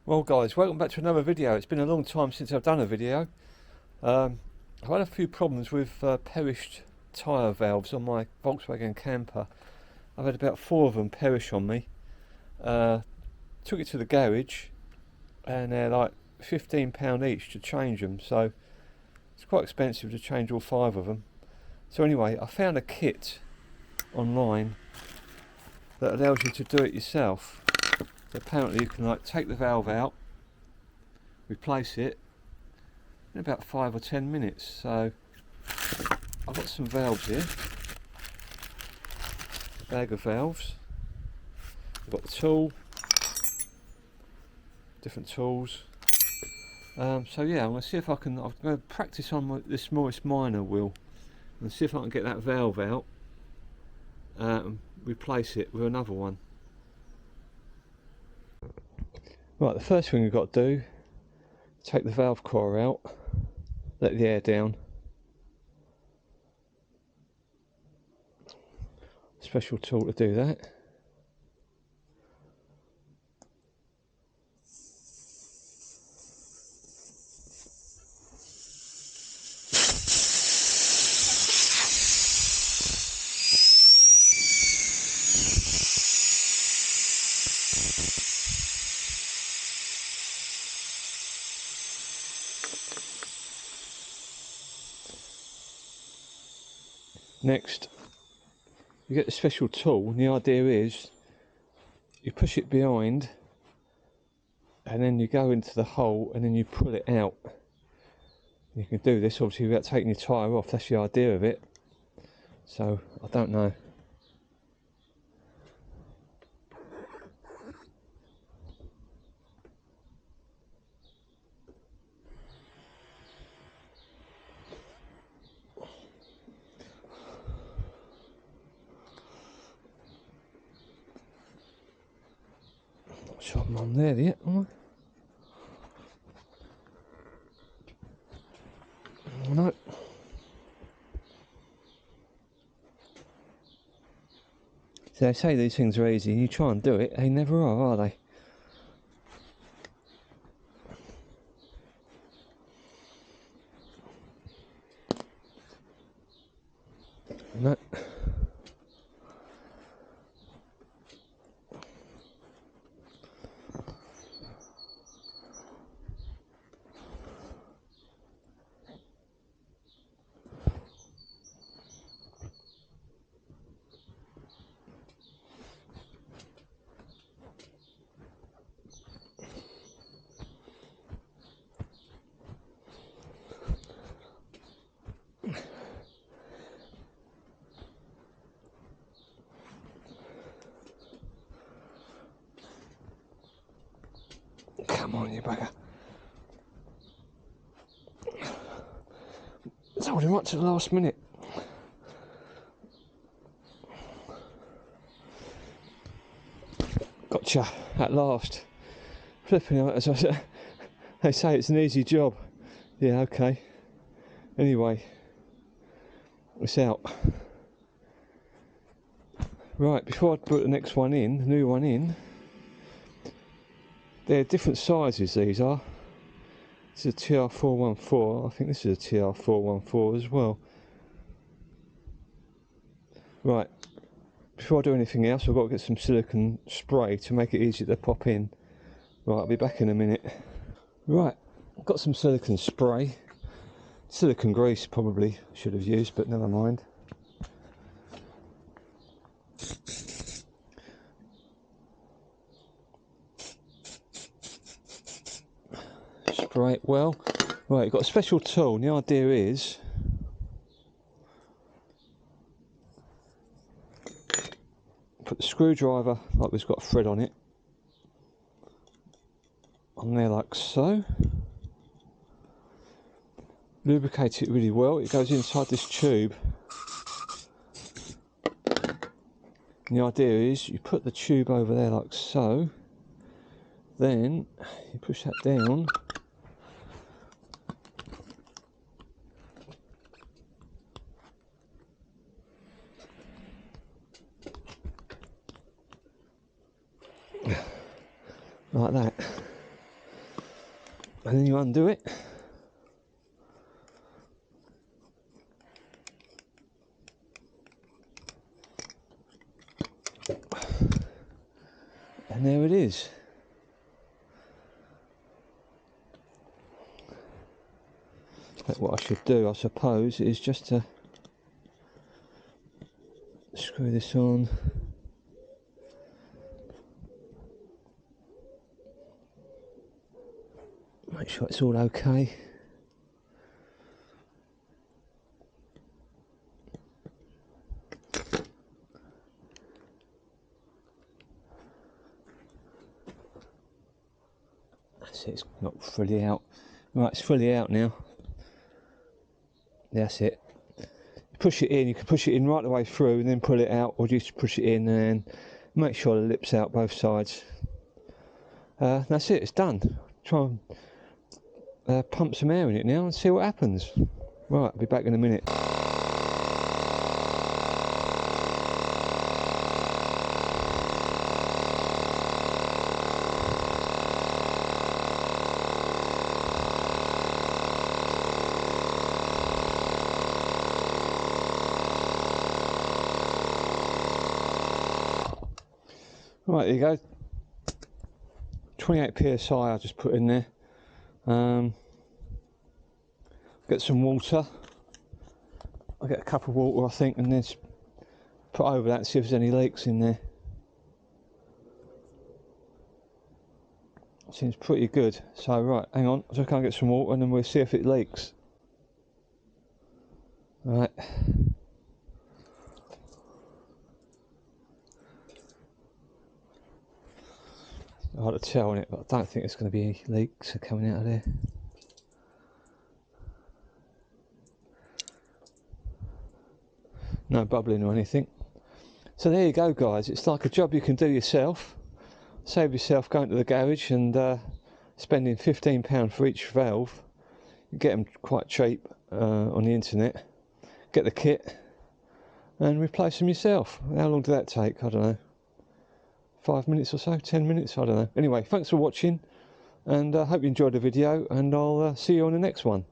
Well guys, welcome back to another video. It's been a long time since I've done a video. I've had a few problems with perished tyre valves on my Volkswagen camper. I've had about 4 of them perish on me. Took it to the garage and they're like £15 each to change them, so it's quite expensive to change all 5 of them. So anyway, I found a kit online that allows you to do it yourself. Apparently you can like take the valve out, replace it in about 5 or 10 minutes. So I've got some valves here, a bag of valves. I've got the tool, different tools. So yeah, I'm going to see if I can. I'm going to practice on this Morris Minor wheel and see if I can get that valve out and replace it with another one. Right, the first thing we've got to do, take the valve core out, let the air down. Special tool to do that. Next, you get the special tool, and the idea is you push it behind and then you go into the hole and then you pull it out. You can do this obviously without taking your tyre off, that's the idea of it. So, I don't know. Not sure I'm on there yet, am I? No. So they say these things are easy, you try and do it, they never are they? No. Come on, you bugger. It's holding right to the last minute. Gotcha, at last. Flipping out, as I said, they say it's an easy job. Yeah, okay. Anyway, it's out. Right, before I put the next one in, the new one in, they're different sizes, these are. This is a TR414, I think this is a TR414 as well. Right, before I do anything else, I've got to get some silicone spray to make it easier to pop in. Right, I'll be back in a minute. Right, I've got some silicone spray. Silicone grease probably should have used, but never mind. Spray it well. Right, you've got a special tool, and the idea is put the screwdriver, like it's got a thread on it, on there like so. Lubricate it really well. It goes inside this tube. And the idea is you put the tube over there like so, then you push that down. Like that. and then you undo it. And there it is. But what I should do, I suppose, is just to screw this on. Make sure it's all okay. That's it, it's not fully out. Right, it's fully out now. That's it. Push it in, you can push it in right the way through and then pull it out, or just push it in and make sure the lip's out both sides. That's it, it's done. Try and pump some air in it now and see what happens. Right, I'll be back in a minute. Right, there you go. 28 psi I just put in there. Get some water. I'll get a cup of water, I think, and then put over that and see if there's any leaks in there. Seems pretty good. So right, hang on, I'll just go and get some water and then we'll see if it leaks. Right. Hard to tell on it, but I don't think there's going to be any leaks coming out of there. No bubbling or anything. So there you go, guys. It's like a job you can do yourself. Save yourself going to the garage and spending £15 for each valve. You get them quite cheap on the internet. Get the kit and replace them yourself. How long did that take? I don't know. 5 minutes or so, 10 minutes, I don't know. Anyway, thanks for watching, and I hope you enjoyed the video, and I'll see you on the next one.